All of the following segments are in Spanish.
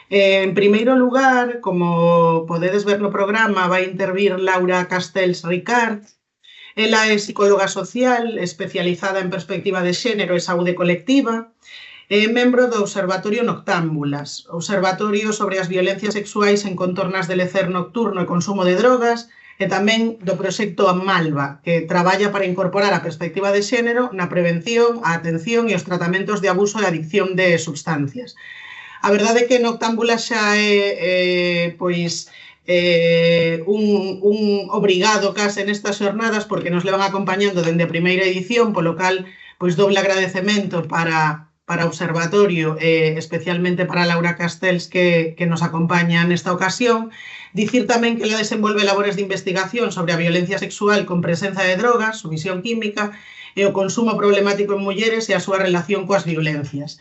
En primeiro lugar, como podedes ver no programa, vai intervir Laura Castells Ricard. Ela é psicóloga social especializada en perspectiva de xénero e saúde colectiva. É membro do Observatorio Noctámbulas, observatorio sobre as violencias sexuais en contornas de lecer nocturno e consumo de drogas, e tamén do proxecto Malva, que traballa para incorporar a perspectiva de xénero na prevención, a atención e os tratamentos de abuso e adicción de substancias. A verdade é que Noctámbulas xa é pois, un obrigado case nestas xornadas, porque nos levan acompañando dende a primeira edición, polo cal pois doble agradecemento para o Observatorio, especialmente para Laura Castells, que nos acompaña nesta ocasión. Dicir tamén que ela desenvolve labores de investigación sobre a violencia sexual con presenza de drogas, sumisión química e o consumo problemático en mulleres e a súa relación coas violencias.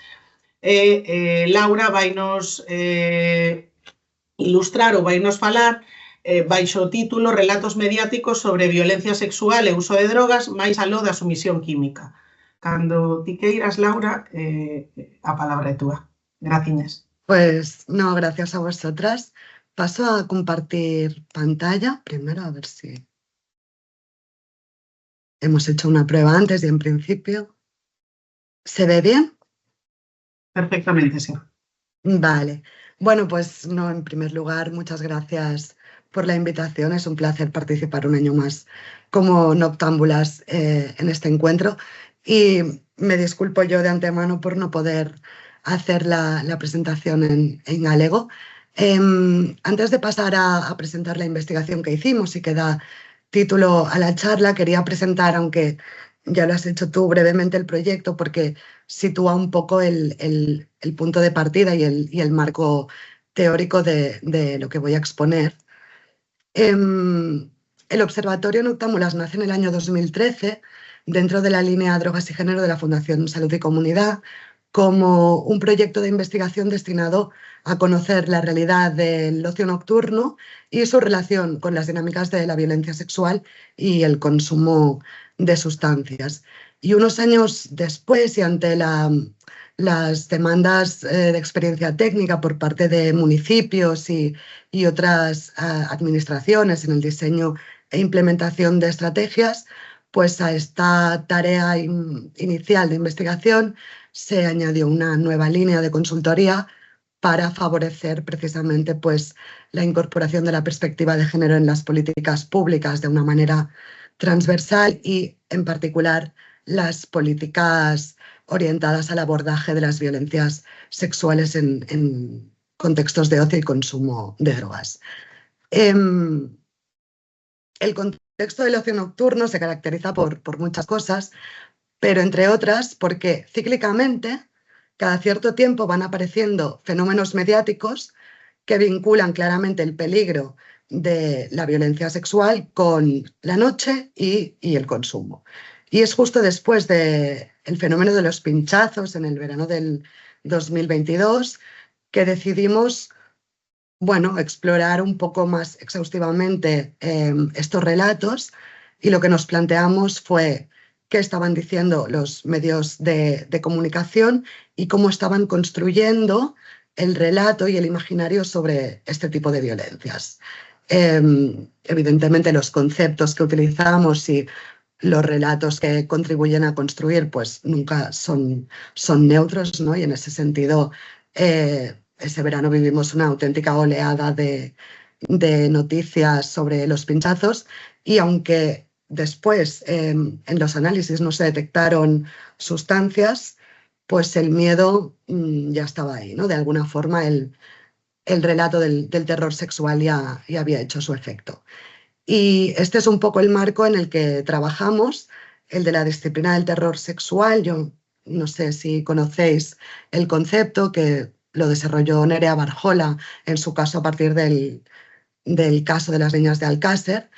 Laura vainos ilustrar ou vainos falar baixo o título Relatos mediáticos sobre violencia sexual e uso de drogas máis aló da sumisión química. Cando ti queiras, Laura, a palabra é túa. Graciñas. Pues no, gracias a vosotras. Paso a compartir pantalla. Primero a ver si hemos hecho una prueba antes y en principio. ¿Se ve bien? Perfectamente, sí. Vale. Bueno, pues no, en primer lugar, muchas gracias por la invitación. Es un placer participar un año más como Noctámbulas en este encuentro. Y me disculpo yo de antemano por no poder hacer la presentación en galego. Antes de pasar a presentar la investigación que hicimos y que da título a la charla, quería presentar, aunque ya lo has hecho tú brevemente, el proyecto, porque sitúa un poco el punto de partida y el marco teórico de lo que voy a exponer. El Observatorio Noctámbulas nace en el año 2013 dentro de la línea Drogas y Género de la Fundación Salud y Comunidad como un proyecto de investigación destinado a conocer la realidad del ocio nocturno y su relación con las dinámicas de la violencia sexual y el consumo de sustancias. Y unos años después, y ante las demandas de experiencia técnica por parte de municipios y otras administraciones en el diseño e implementación de estrategias, pues a esta tarea inicial de investigación se añadió una nueva línea de consultoría para favorecer precisamente pues, la incorporación de la perspectiva de género en las políticas públicas de una manera transversal y, en particular, las políticas orientadas al abordaje de las violencias sexuales en contextos de ocio y consumo de drogas. El contexto del ocio nocturno se caracteriza por muchas cosas, pero entre otras porque cíclicamente, cada cierto tiempo van apareciendo fenómenos mediáticos que vinculan claramente el peligro de la violencia sexual con la noche y el consumo. Y es justo después del fenómeno de los pinchazos en el verano del 2022 que decidimos explorar un poco más exhaustivamente estos relatos, y lo que nos planteamos fue qué estaban diciendo los medios de comunicación y cómo estaban construyendo el relato y el imaginario sobre este tipo de violencias. Evidentemente los conceptos que utilizamos y los relatos que contribuyen a construir pues nunca son neutros, ¿no? Y en ese sentido ese verano vivimos una auténtica oleada de noticias sobre los pinchazos, y aunque después en los análisis no se detectaron sustancias, pues el miedo ya estaba ahí, ¿no? De alguna forma el relato del terror sexual ya había hecho su efecto. Y este es un poco el marco en el que trabajamos, el de la disciplina del terror sexual. Yo no sé si conocéis el concepto, que lo desarrolló Nerea Barjola, en su caso a partir del caso de las niñas de Alcácer.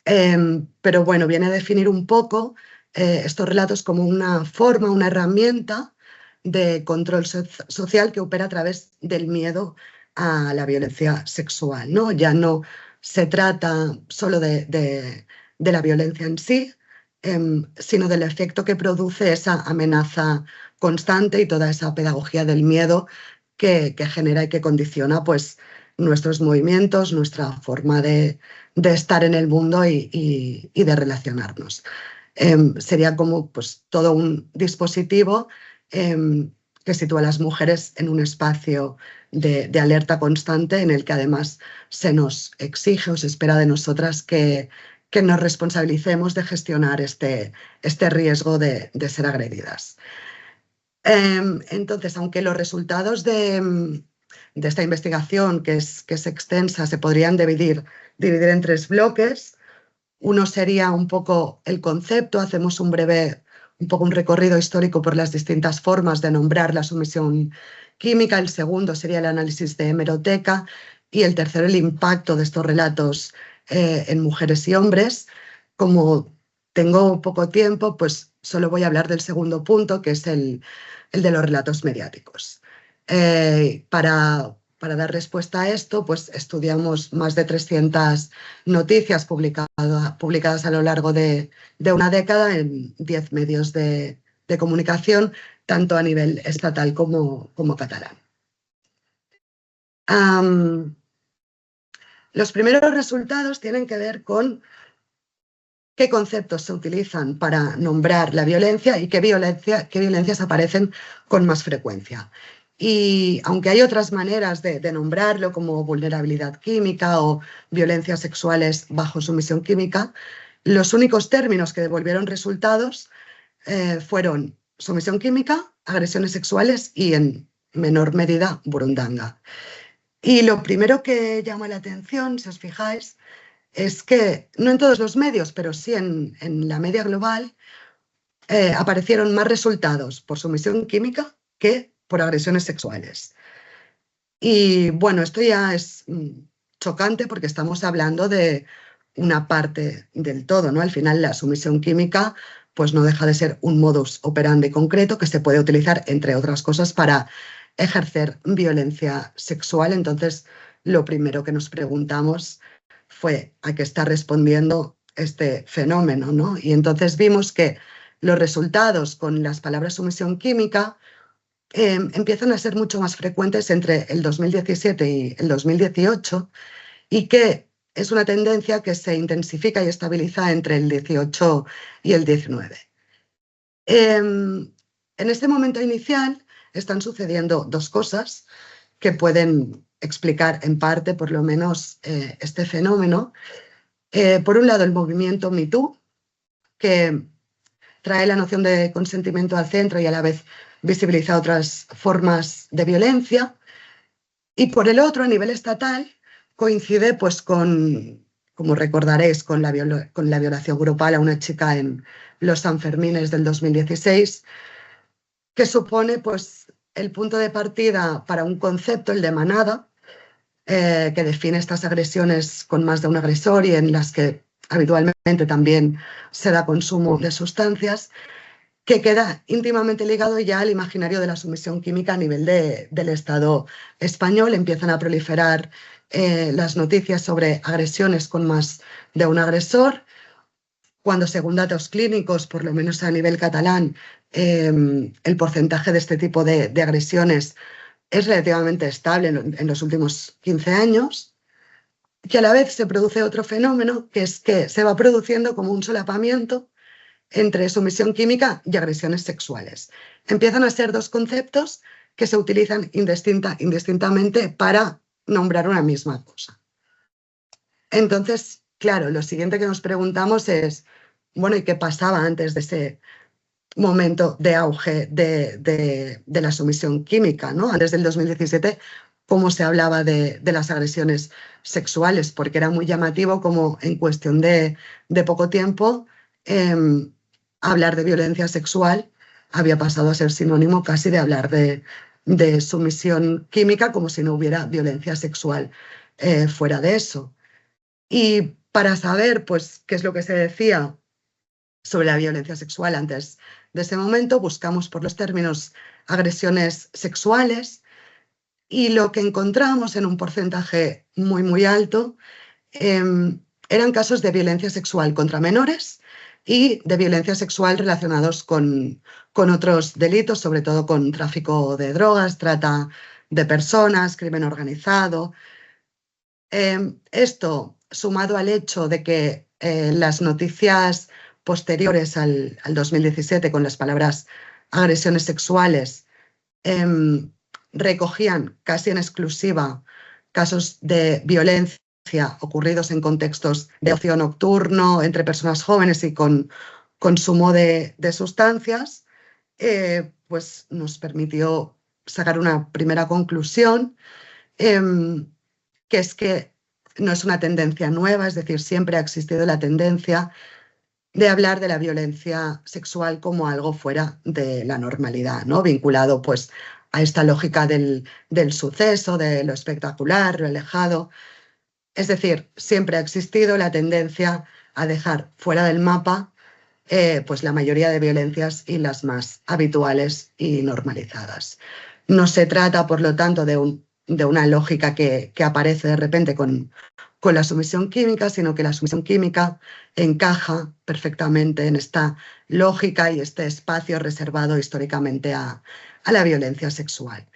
Pero bueno, viene a definir un poco estos relatos como una forma, una herramienta de control social que opera a través del miedo a la violencia sexual, ¿no? Ya no se trata solo de la violencia en sí, sino del efecto que produce esa amenaza constante y toda esa pedagogía del miedo que genera y que condiciona pues, nuestros movimientos, nuestra forma de estar en el mundo y de relacionarnos. Sería como pues, todo un dispositivo que sitúa a las mujeres en un espacio de alerta constante en el que además se nos exige o se espera de nosotras que nos responsabilicemos de gestionar este riesgo de ser agredidas. Entonces, aunque los resultados de esta investigación, que es extensa, se podrían dividir en 3 bloques. Uno sería un poco el concepto, hacemos un recorrido histórico por las distintas formas de nombrar la sumisión química. El segundo sería el análisis de hemeroteca y el tercero el impacto de estos relatos en mujeres y hombres. Como tengo poco tiempo, pues solo voy a hablar del segundo punto, que es el de los relatos mediáticos. Para dar respuesta a esto, pues estudiamos más de 300 noticias publicadas a lo largo de una década en 10 medios de comunicación, tanto a nivel estatal como catalán. Los primeros resultados tienen que ver con qué conceptos se utilizan para nombrar la violencia y qué violencias aparecen con más frecuencia. Y aunque hay otras maneras de nombrarlo, como vulnerabilidad química o violencias sexuales bajo sumisión química, los únicos términos que devolvieron resultados fueron sumisión química, agresiones sexuales y, en menor medida, burundanga. Y lo primero que llama la atención, si os fijáis, es que no en todos los medios, pero sí en la media global, aparecieron más resultados por sumisión química que por agresiones sexuales. Y bueno, esto ya es chocante porque estamos hablando de una parte del todo, ¿no? Al final la sumisión química pues no deja de ser un modus operandi concreto que se puede utilizar, entre otras cosas, para ejercer violencia sexual. Entonces, lo primero que nos preguntamos fue a qué está respondiendo este fenómeno, ¿no? Y entonces vimos que los resultados con las palabras sumisión química empiezan a ser mucho más frecuentes entre el 2017 y el 2018 y que es una tendencia que se intensifica y estabiliza entre el 18 y el 19. En este momento inicial están sucediendo 2 cosas que pueden explicar en parte, por lo menos, este fenómeno. Por un lado, el movimiento Me Too, que trae la noción de consentimiento al centro y a la vez visibiliza otras formas de violencia. Y por el otro, a nivel estatal, coincide pues, como recordaréis, con la violación grupal a una chica en los Sanfermines del 2016, que supone pues, el punto de partida para un concepto, el de manada, que define estas agresiones con más de un agresor y en las que habitualmente también se da consumo de sustancias, que queda íntimamente ligado ya al imaginario de la sumisión química a nivel del Estado español. Empiezan a proliferar las noticias sobre agresiones con más de un agresor, cuando según datos clínicos, por lo menos a nivel catalán, el porcentaje de este tipo de agresiones es relativamente estable en los últimos 15 años, que a la vez se produce otro fenómeno, que es que se va produciendo como un solapamiento entre sumisión química y agresiones sexuales. Empiezan a ser 2 conceptos que se utilizan indistintamente para nombrar una misma cosa. Entonces, claro, lo siguiente que nos preguntamos es, bueno, ¿y qué pasaba antes de ese momento de auge de la sumisión química, ¿no? Antes del 2017, ¿cómo se hablaba de las agresiones sexuales? Porque era muy llamativo como en cuestión de poco tiempo hablar de violencia sexual había pasado a ser sinónimo casi de hablar de sumisión química, como si no hubiera violencia sexual fuera de eso. Y para saber pues, qué es lo que se decía sobre la violencia sexual antes de ese momento, buscamos por los términos agresiones sexuales y lo que encontramos en un porcentaje muy, muy alto eran casos de violencia sexual contra menores y de violencia sexual relacionados con otros delitos, sobre todo con tráfico de drogas, trata de personas, crimen organizado. Esto, sumado al hecho de que las noticias posteriores al 2017 con las palabras agresiones sexuales recogían casi en exclusiva casos de violencia ocurridos en contextos de ocio nocturno entre personas jóvenes y con consumo de sustancias, pues nos permitió sacar una primera conclusión, que es que no es una tendencia nueva, es decir, siempre ha existido la tendencia de hablar de la violencia sexual como algo fuera de la normalidad, ¿no? Vinculado pues a esta lógica del suceso, de lo espectacular, lo alejado. Es decir, siempre ha existido la tendencia a dejar fuera del mapa pues la mayoría de violencias y las más habituales y normalizadas. No se trata, por lo tanto, de una lógica que aparece de repente con la sumisión química, sino que la sumisión química encaja perfectamente en esta lógica y este espacio reservado históricamente a la violencia sexual.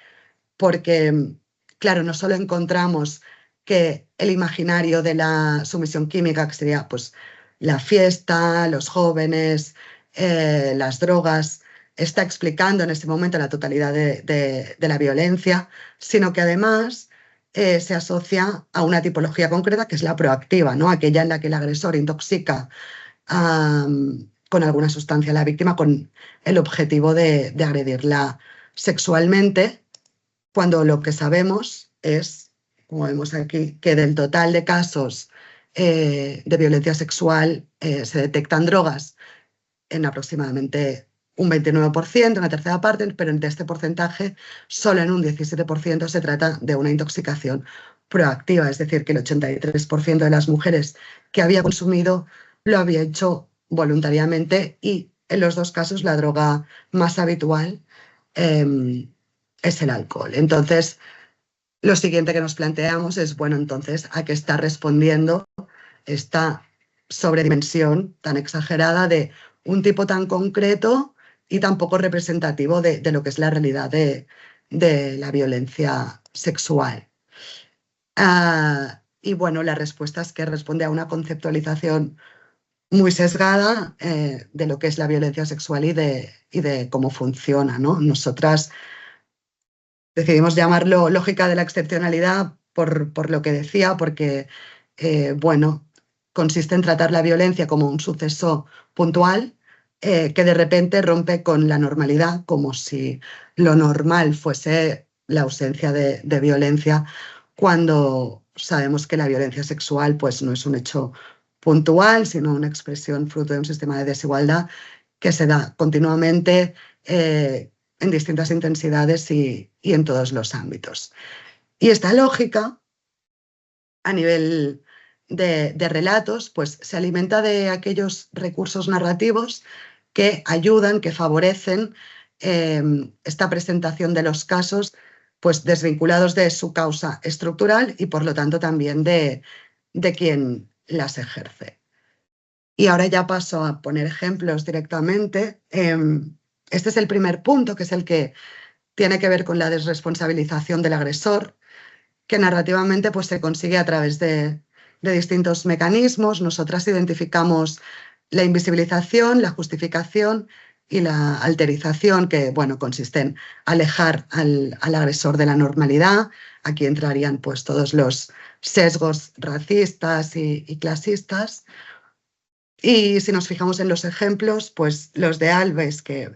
Porque, claro, no solo encontramos que el imaginario de la sumisión química, que sería pues la fiesta, los jóvenes, las drogas, está explicando en ese momento la totalidad de la violencia, sino que además se asocia a una tipología concreta que es la proactiva, ¿no? Aquella en la que el agresor intoxica con alguna sustancia a la víctima con el objetivo de agredirla sexualmente, cuando lo que sabemos es, como vemos aquí, que del total de casos de violencia sexual se detectan drogas en aproximadamente un 29%, una tercera parte, pero de este porcentaje solo en un 17% se trata de una intoxicación proactiva, es decir, que el 83% de las mujeres que había consumido lo había hecho voluntariamente y en los dos casos la droga más habitual es el alcohol. Entonces, lo siguiente que nos planteamos es, bueno, entonces, ¿a qué está respondiendo esta sobredimensión tan exagerada de un tipo tan concreto y tan poco representativo de lo que es la realidad de la violencia sexual? Y bueno, la respuesta es que responde a una conceptualización muy sesgada de lo que es la violencia sexual y de cómo funciona, ¿no? Nosotras decidimos llamarlo lógica de la excepcionalidad por lo que decía, porque, bueno, consiste en tratar la violencia como un suceso puntual que de repente rompe con la normalidad, como si lo normal fuese la ausencia de violencia, cuando sabemos que la violencia sexual pues, no es un hecho puntual, sino una expresión fruto de un sistema de desigualdad que se da continuamente en distintas intensidades y en todos los ámbitos. Y esta lógica, a nivel de relatos, pues se alimenta de aquellos recursos narrativos que ayudan, que favorecen esta presentación de los casos pues desvinculados de su causa estructural y por lo tanto también de quien las ejerce. Y ahora ya paso a poner ejemplos directamente. Este es el primer punto, que es el que tiene que ver con la desresponsabilización del agresor, que narrativamente pues, se consigue a través de distintos mecanismos. Nosotras identificamos la invisibilización, la justificación y la alterización, que bueno, consiste en alejar al agresor de la normalidad. Aquí entrarían pues, todos los sesgos racistas y clasistas. Y si nos fijamos en los ejemplos, pues los de Alves, que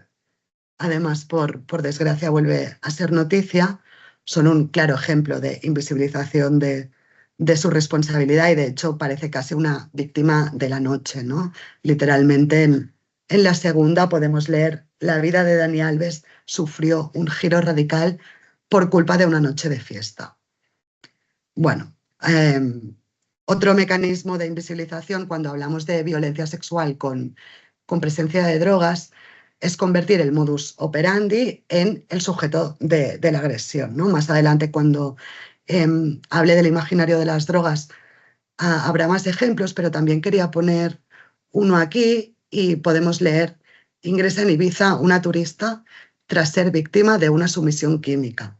además por desgracia vuelve a ser noticia, son un claro ejemplo de invisibilización de su responsabilidad y de hecho parece casi una víctima de la noche, ¿no? Literalmente en la segunda podemos leer: la vida de Dani Alves sufrió un giro radical por culpa de una noche de fiesta. Bueno, otro mecanismo de invisibilización cuando hablamos de violencia sexual con presencia de drogas es convertir el modus operandi en el sujeto de la agresión, ¿no? Más adelante, cuando hable del imaginario de las drogas, habrá más ejemplos, pero también quería poner uno aquí y podemos leer: ingresa en Ibiza una turista tras ser víctima de una sumisión química.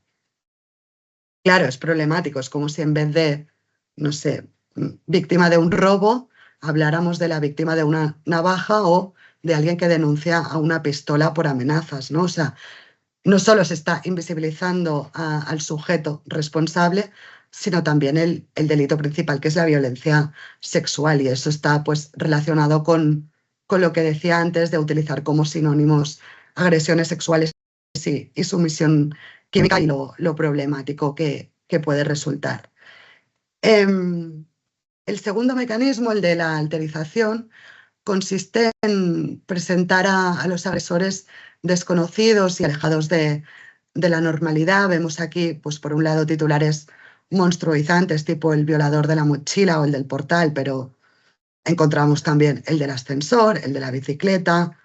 Claro, es problemático, es como si en vez de, no sé, víctima de un robo, habláramos de la víctima de una navaja o de alguien que denuncia a una pistola por amenazas, ¿no? O sea, no solo se está invisibilizando al sujeto responsable, sino también el delito principal, que es la violencia sexual. Y eso está pues relacionado con lo que decía antes de utilizar como sinónimos agresiones sexuales y sumisión química y lo problemático que puede resultar. El segundo mecanismo, el de la alterización, consiste en presentar a los agresores desconocidos y alejados de la normalidad. Vemos aquí, pues por un lado, titulares monstruoizantes, tipo el violador de la mochila o el del portal, pero encontramos también el del ascensor, el de la bicicleta,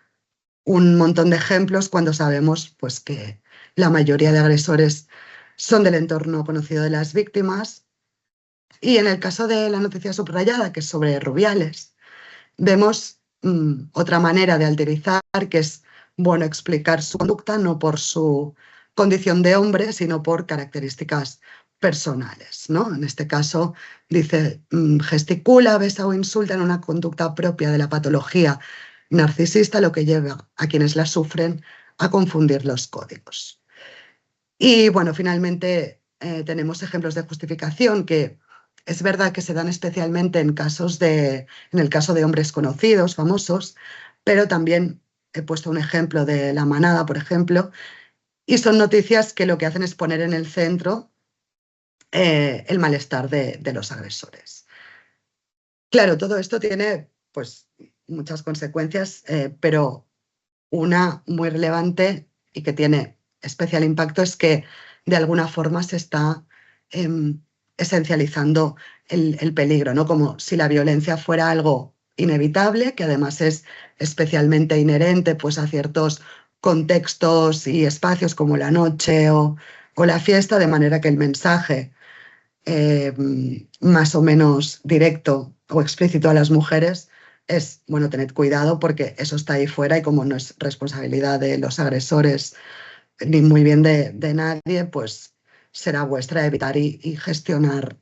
un montón de ejemplos cuando sabemos pues, que la mayoría de agresores son del entorno conocido de las víctimas. Y en el caso de la noticia subrayada, que es sobre Rubiales, vemos otra manera de alterizar, que es bueno explicar su conducta no por su condición de hombre, sino por características personales, ¿no? En este caso dice, gesticula, besa o insulta en una conducta propia de la patología narcisista, lo que lleva a quienes la sufren a confundir los códigos. Y bueno, finalmente tenemos ejemplos de justificación que es verdad que se dan especialmente en el caso de hombres conocidos, famosos, pero también he puesto un ejemplo de La Manada, por ejemplo, y son noticias que lo que hacen es poner en el centro el malestar de los agresores. Claro, todo esto tiene pues muchas consecuencias, pero una muy relevante y que tiene especial impacto es que de alguna forma se está esencializando el peligro, ¿no? Como si la violencia fuera algo inevitable, que además es especialmente inherente pues, a ciertos contextos y espacios como la noche o la fiesta, de manera que el mensaje más o menos directo o explícito a las mujeres es, bueno, tened cuidado porque eso está ahí fuera y como no es responsabilidad de los agresores ni muy bien de nadie, pues será vuestra evitar y gestionar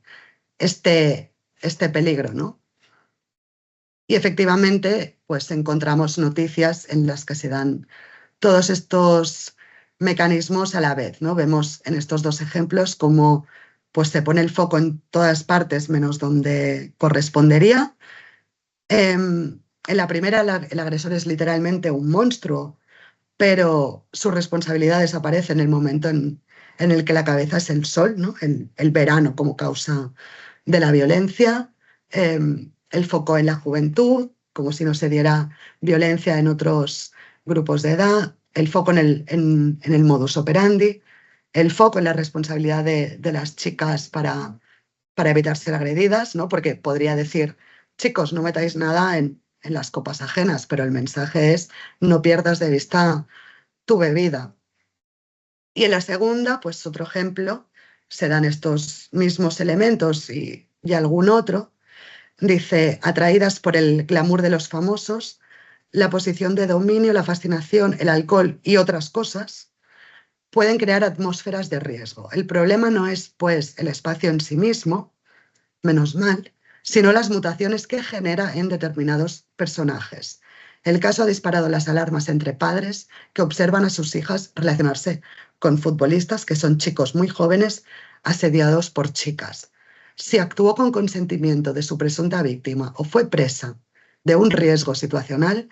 este peligro, ¿no? Y efectivamente, pues encontramos noticias en las que se dan todos estos mecanismos a la vez, ¿no? Vemos en estos dos ejemplos cómo pues, se pone el foco en todas partes menos donde correspondería. En la primera, el agresor es literalmente un monstruo, pero su responsabilidad desaparece en el momento en el que la cabeza es el sol, ¿no? El verano como causa de la violencia, el foco en la juventud, como si no se diera violencia en otros grupos de edad, el foco en el modus operandi, el foco en la responsabilidad de las chicas para evitar ser agredidas, ¿no? Porque podría decir, chicos, no metáis nada en las copas ajenas, pero el mensaje es no pierdas de vista tu bebida. Y en la segunda, pues otro ejemplo, se dan estos mismos elementos y algún otro. Dice, atraídas por el glamour de los famosos, la posición de dominio, la fascinación, el alcohol y otras cosas pueden crear atmósferas de riesgo. El problema no es, pues, el espacio en sí mismo, menos mal, sino las mutaciones que genera en determinados personajes. El caso ha disparado las alarmas entre padres que observan a sus hijas relacionarse con futbolistas que son chicos muy jóvenes asediados por chicas. Si actuó con consentimiento de su presunta víctima o fue presa de un riesgo situacional,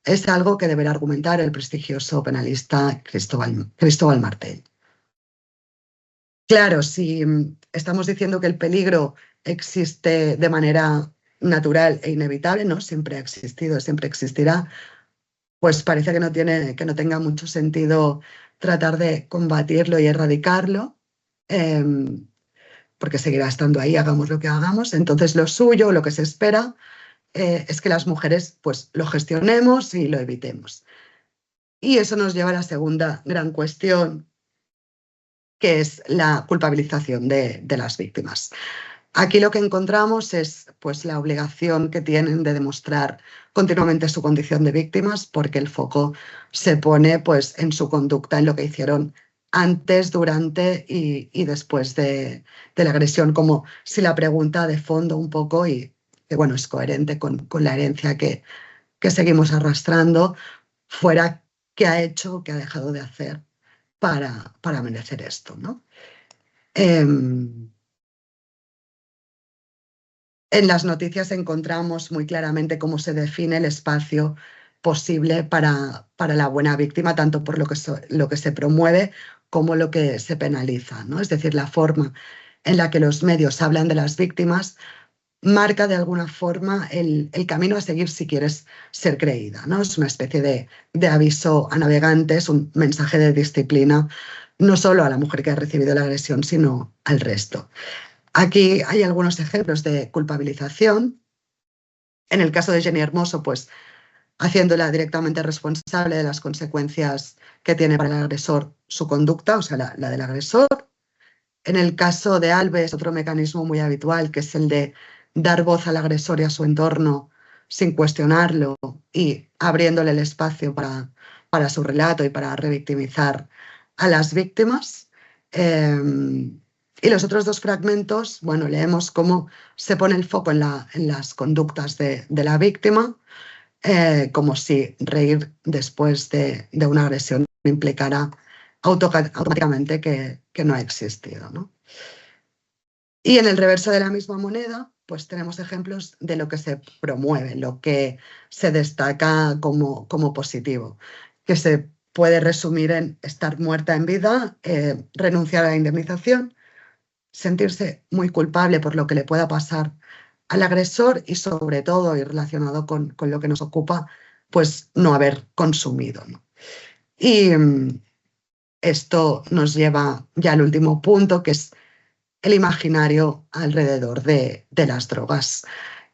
es algo que deberá argumentar el prestigioso penalista Cristóbal Martel. Claro, si estamos diciendo que el peligro existe de manera natural e inevitable, ¿no? Siempre ha existido, siempre existirá, pues parece que no tenga mucho sentido tratar de combatirlo y erradicarlo, porque seguirá estando ahí, hagamos lo que hagamos. Entonces lo suyo, lo que se espera, es que las mujeres pues, lo gestionemos y lo evitemos. Y eso nos lleva a la segunda gran cuestión, que es la culpabilización de las víctimas. Aquí lo que encontramos es pues, la obligación que tienen de demostrar continuamente su condición de víctimas, porque el foco se pone pues, en su conducta, en lo que hicieron antes, durante y después de la agresión, como si la pregunta de fondo un poco, y que bueno, es coherente con la herencia que seguimos arrastrando, fuera qué ha hecho o qué ha dejado de hacer para merecer esto, ¿no? En las noticias encontramos muy claramente cómo se define el espacio posible para la buena víctima, tanto por lo que se promueve como lo que se penaliza, ¿no? Es decir, la forma en la que los medios hablan de las víctimas marca de alguna forma el camino a seguir si quieres ser creída, ¿no? Es una especie de aviso a navegantes, un mensaje de disciplina, no solo a la mujer que ha recibido la agresión, sino al resto. Aquí hay algunos ejemplos de culpabilización. En el caso de Jenny Hermoso, pues haciéndola directamente responsable de las consecuencias que tiene para el agresor su conducta, o sea, la del agresor. En el caso de Alves, otro mecanismo muy habitual, que es el de dar voz al agresor y a su entorno sin cuestionarlo y abriéndole el espacio para su relato y para revictimizar a las víctimas. Y los otros dos fragmentos, bueno, leemos cómo se pone el foco en las conductas de la víctima, como si reír después de una agresión implicara automáticamente que no ha existido, ¿no? Y en el reverso de la misma moneda, pues tenemos ejemplos de lo que se promueve, lo que se destaca como positivo, que se puede resumir en estar muerta en vida, renunciar a la indemnización, sentirse muy culpable por lo que le pueda pasar al agresor y sobre todo, y relacionado con lo que nos ocupa, pues no haber consumido, ¿no? Y esto nos lleva ya al último punto, que es el imaginario alrededor de las drogas.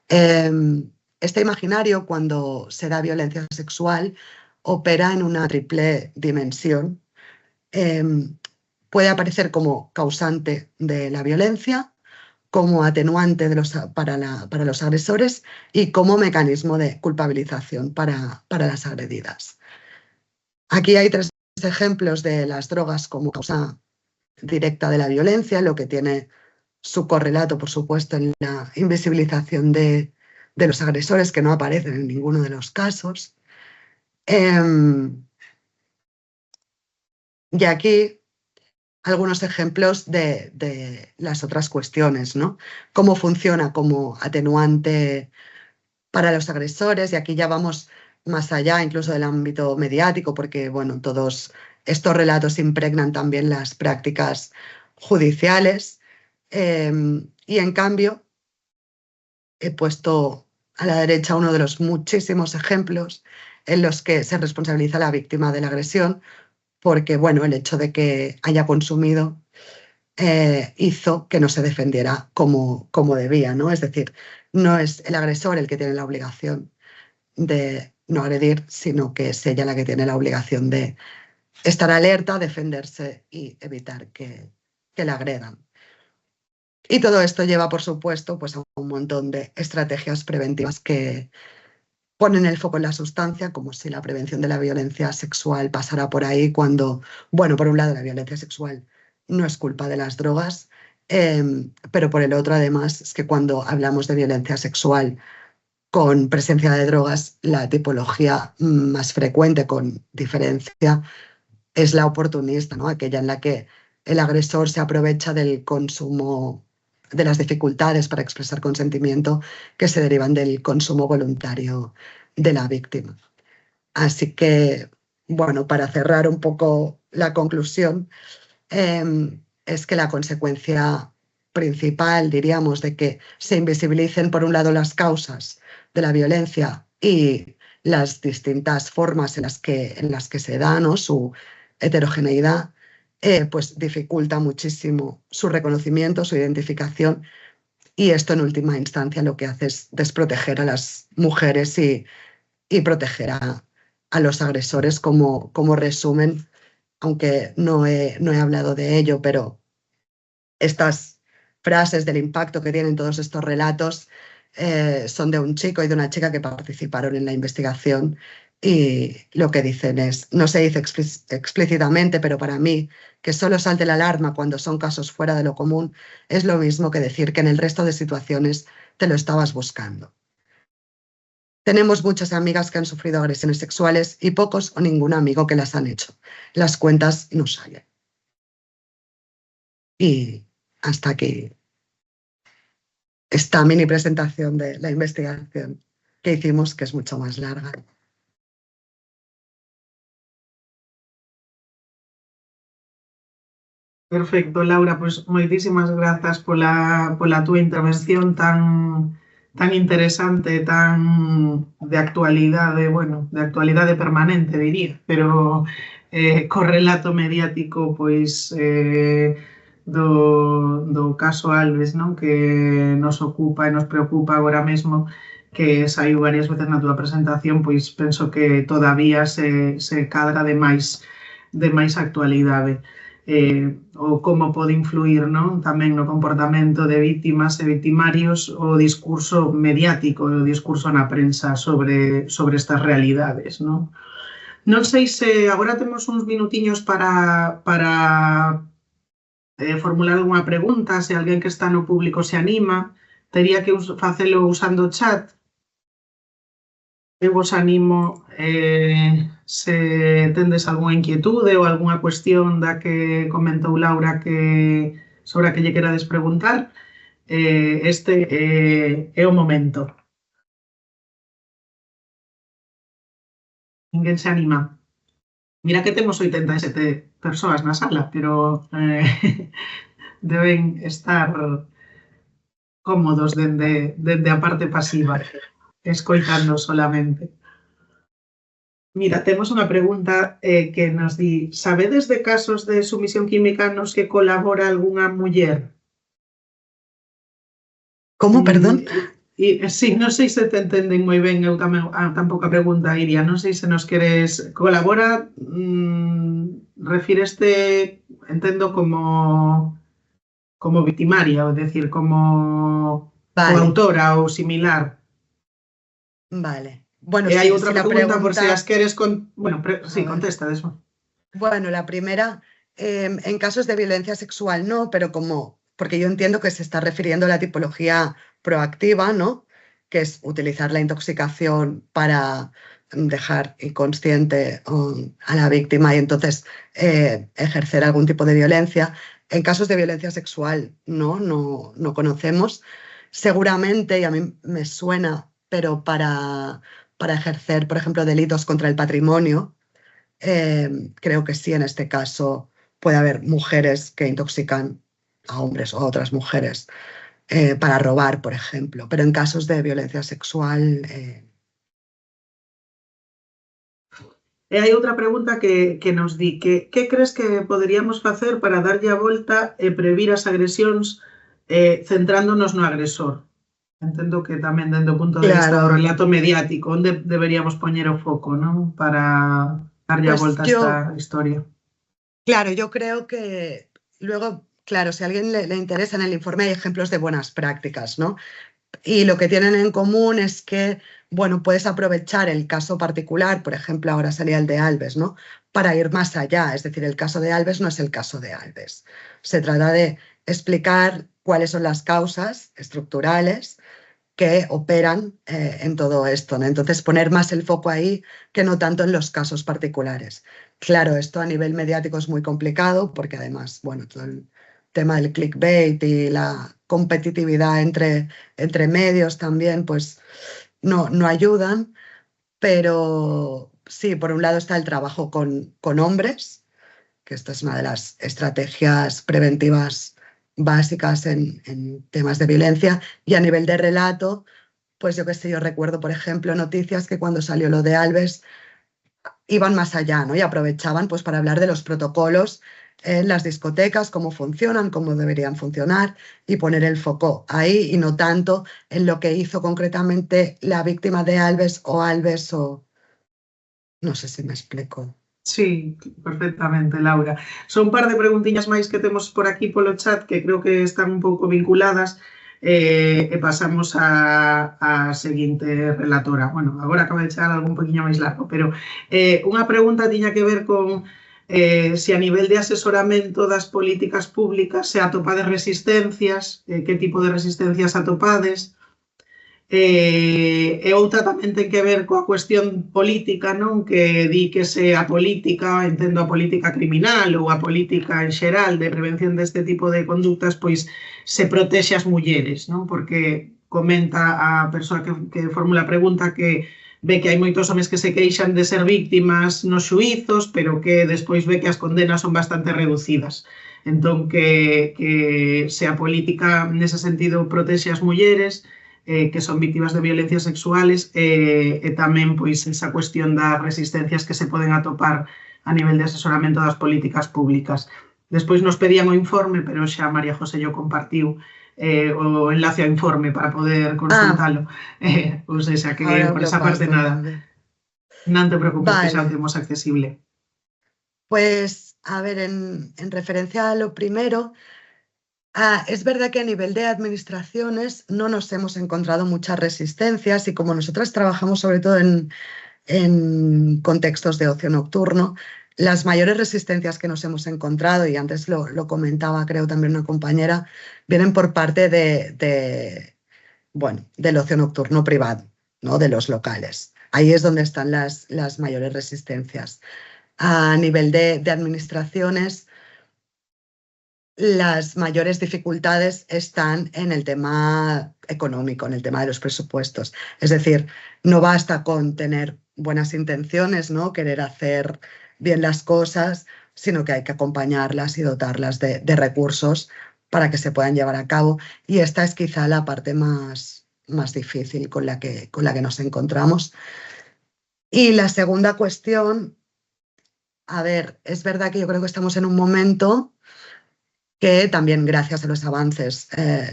Este imaginario, cuando se da violencia sexual, opera en una triple dimensión. Puede aparecer como causante de la violencia, como atenuante para los agresores y como mecanismo de culpabilización para las agredidas. Aquí hay 3 ejemplos de las drogas como causa directa de la violencia, lo que tiene su correlato, por supuesto, en la invisibilización de los agresores, que no aparecen en ninguno de los casos. Y aquí algunos ejemplos de las otras cuestiones, ¿no? Cómo funciona como atenuante para los agresores, y aquí ya vamos más allá incluso del ámbito mediático, porque bueno, todos estos relatos impregnan también las prácticas judiciales. Y en cambio, he puesto a la derecha uno de los muchísimos ejemplos en los que se responsabiliza a la víctima de la agresión, porque bueno, el hecho de que haya consumido hizo que no se defendiera como debía, ¿no? Es decir, no es el agresor el que tiene la obligación de no agredir, sino que es ella la que tiene la obligación de estar alerta, defenderse y evitar que la agredan. Y todo esto lleva, por supuesto, pues a un montón de estrategias preventivas que ponen el foco en la sustancia, como si la prevención de la violencia sexual pasara por ahí, cuando, bueno, por un lado la violencia sexual no es culpa de las drogas, pero por el otro, además, es que cuando hablamos de violencia sexual con presencia de drogas, la tipología más frecuente, con diferencia, es la oportunista, ¿no? Aquella en la que el agresor se aprovecha del consumo, de las dificultades para expresar consentimiento que se derivan del consumo voluntario de la víctima. Así que, bueno, para cerrar un poco la conclusión, es que la consecuencia principal, diríamos, de que se invisibilicen, por un lado, las causas de la violencia y las distintas formas en las que se da, ¿no?, su heterogeneidad, pues dificulta muchísimo su reconocimiento, su identificación, y esto en última instancia lo que hace es desproteger a las mujeres y proteger a los agresores, como resumen, aunque no he hablado de ello, pero estas frases del impacto que tienen todos estos relatos son de un chico y de una chica que participaron en la investigación Y lo que dicen es, no se dice explícitamente, pero para mí, que solo salte la alarma cuando son casos fuera de lo común, es lo mismo que decir que en el resto de situaciones te lo estabas buscando. Tenemos muchas amigas que han sufrido agresiones sexuales y pocos o ningún amigo que las han hecho. Las cuentas no salen. Y hasta aquí esta mini presentación de la investigación que hicimos, que es mucho más larga. Perfecto, Laura, pois moitísimas grazas pola túa intervención tan interesante, tan de actualidade, bueno, de actualidade permanente, diría, pero co relato mediático, pois, do caso Alves, non? Que nos ocupa e nos preocupa agora mesmo, que saiu varias veces na túa presentación, pois penso que todavía se cadra de máis actualidade. O como pode influir, non? Tamén no comportamento de vítimas e victimarios o discurso mediático, o discurso na prensa sobre estas realidades, non? Non sei se agora temos uns minutiños para formular unha pregunta, se alguén que está no público se anima, tería que facelo usando o chat. Eu vos animo, se tendes algunha inquietude ou algunha cuestión da que comentou Laura sobre a que lle querades preguntar, este é o momento. Ninguén se anima. Mira que temos 87 persoas na sala, pero deben estar cómodos dende a parte pasiva, escoitando solamente. Mira, temos unha pregunta que nos di: sabedes de casos de sumisión química nos que colabora algunha muller? Como, perdón? Sí, non sei se te entenden moi ben, eu tamén tampouco a pregunta, Iria, non sei se nos queres colabora, refíreste, entendo, como victimaria, ou decir, como coautora ou similar. Vale. Bueno, E hai outra si pregunta, por se as queres... sí, contesta despois. Bueno, la primera, en casos de violencia sexual no, pero porque yo entiendo que se está refiriendo a la tipología proactiva, ¿no? Que es utilizar la intoxicación para dejar inconsciente a la víctima y entonces ejercer algún tipo de violencia. En casos de violencia sexual no conocemos. Seguramente, y a mí me suena, pero para ejercer, por ejemplo, delitos contra el patrimonio, creo que sí, en este caso puede haber mujeres que intoxican a hombres o a otras mujeres para robar, por ejemplo, pero en casos de violencia sexual... Hai outra pregunta que nos di que crees que poderíamos facer para darlle a volta e previr as agresións centrándonos no agresor? Entendo que tamén dende o punto de vista do relato mediático, onde deberíamos poñer o foco, non? Para darlle a volta a esta historia. Claro, yo creo que luego, claro, si a alguien le interesa, en el informe hay ejemplos de buenas prácticas, ¿no? Y lo que tienen en común es que, bueno, puedes aprovechar el caso particular, por ejemplo, ahora salía el de Alves, ¿no? Para ir más allá, es decir, el caso de Alves no es el caso de Alves. Se trata de explicar cuáles son las causas estructurales que operan en todo esto, ¿no? Entonces, poner más el foco ahí que no tanto en los casos particulares. Claro, esto a nivel mediático es muy complicado porque además, bueno, todo el tema del clickbait y la competitividad entre medios también, pues no ayudan, pero sí, por un lado está el trabajo con hombres, que esta es una de las estrategias preventivas básicas en temas de violencia, y a nivel de relato, pues yo qué sé, yo recuerdo, por ejemplo, noticias que cuando salió lo de Alves iban más allá, ¿no? Y aprovechaban pues para hablar de los protocolos en las discotecas, cómo funcionan, cómo deberían funcionar y poner el foco ahí y no tanto en lo que hizo concretamente la víctima de Alves o... No sé si me explico. Sí, perfectamente, Laura. Son un par de preguntiñas máis que temos por aquí polo chat que creo que están un pouco vinculadas. E pasamos a seguinte relatora. Bueno, agora acaba de chegar algo un poquinho máis largo, pero unha pregunta tiña que ver con se a nivel de asesoramento das políticas públicas se atopades resistencias, que tipo de resistencias atopades, e outra tamén ten que ver coa cuestión política, non? Que di que se a política, entendo a política criminal ou a política en xeral de prevención deste tipo de conductas, pois se protexe as mulleres, non? Porque comenta a persoa que formula a pregunta que ve que hai moitos homes que se queixan de ser víctimas nos xuizos, pero que despois ve que as condenas son bastante reducidas. Entón, que se a política nese sentido protexe as mulleres, que son víctimas de violencias sexuales, e tamén pois esa cuestión das resistencias que se poden atopar a nivel de asesoramento das políticas públicas. Despois nos pedían o informe, pero xa María José yo compartiu o enlace ao informe para poder consultalo. Ou seja, que por esa parte nada. Non te preocupes, que xa o temos accesible. Pues, a ver, en referencia a lo primero, es verdad que a nivel de administraciones no nos hemos encontrado muchas resistencias y como nosotras trabajamos sobre todo en contextos de ocio nocturno, las mayores resistencias que nos hemos encontrado, y antes lo comentaba creo también una compañera, vienen por parte del ocio nocturno privado, ¿no? De los locales. Ahí es donde están las mayores resistencias. A nivel de administraciones, las mayores dificultades están en el tema económico, en el tema de los presupuestos. Es decir, no basta con tener buenas intenciones, ¿no? Querer hacer bien las cosas, sino que hay que acompañarlas y dotarlas de recursos para que se puedan llevar a cabo. Y esta es quizá la parte más difícil con la que nos encontramos. Y la segunda cuestión, a ver, es verdad que yo creo que estamos en un momento que también gracias a los avances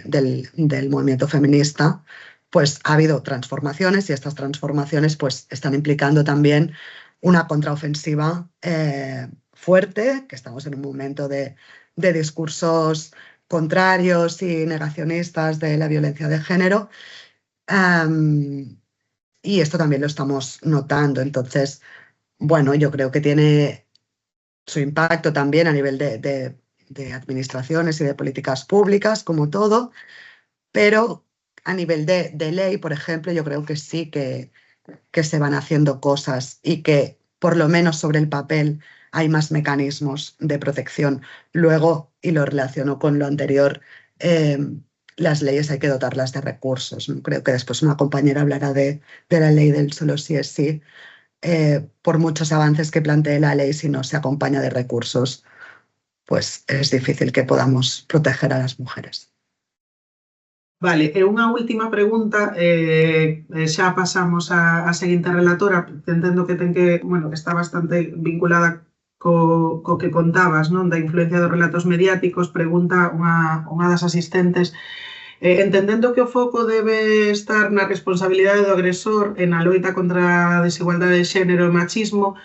del movimiento feminista, pues ha habido transformaciones y estas transformaciones pues están implicando también una contraofensiva fuerte, que estamos en un momento de discursos contrarios y negacionistas de la violencia de género, y esto también lo estamos notando. Entonces, bueno, yo creo que tiene su impacto también a nivel de administraciones y de políticas públicas, como todo, pero a nivel de ley, por ejemplo, yo creo que sí que se van haciendo cosas y que por lo menos sobre el papel hay más mecanismos de protección. Luego, y lo relaciono con lo anterior, las leyes hay que dotarlas de recursos. Creo que después una compañera hablará de la ley del solo sí es sí. Por muchos avances que plantee la ley, si no se acompaña de recursos, pues es difícil que podamos proteger a las mujeres. Vale, e unha última pregunta, xa pasamos a seguinte relatora, que entendo que que está bastante vinculada co que contabas, non? Da influencia dos relatos mediáticos. Pregunta unha das asistentes, entendendo que o foco debe estar na responsabilidade do agresor e na loita contra a desigualdade de xénero e machismo,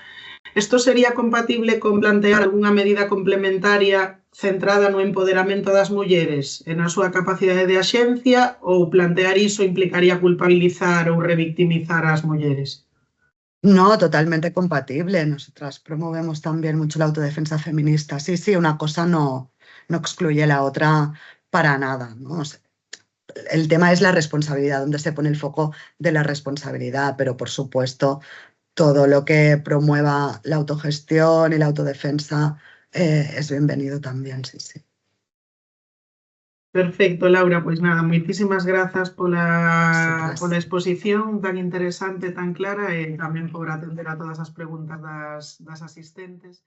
isto sería compatible con plantear algunha medida complementaria centrada no empoderamento das mulleres e na súa capacidade de axencia, ou plantear iso implicaría culpabilizar ou revictimizar ás mulleres? No, totalmente compatible. Nosotras promovemos también mucho la autodefensa feminista. Sí, una cosa no excluye la otra para nada, ¿no? O sea, el tema es la responsabilidad, donde se pone el foco de la responsabilidad, pero por supuesto todo lo que promueva la autogestión y la autodefensa es bienvenido también, sí. Perfecto, Laura, pois nada, moitísimas grazas pola exposición tan interesante, tan clara, e tamén por atender a todas as preguntas das asistentes.